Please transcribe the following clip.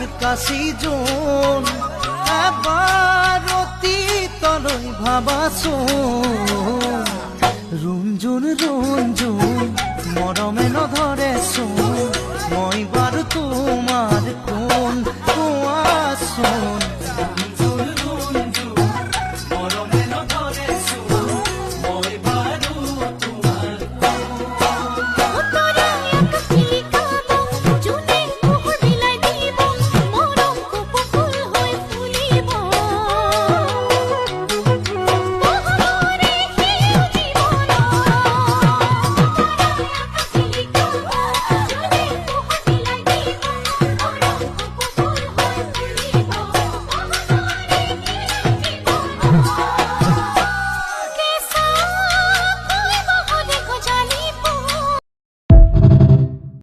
আমার কাশি জোন এবার অতীতলৈ ভাবাচোন। ৰুঞ্জুন ৰুঞ্জুন মৰমে নধৰে চোন।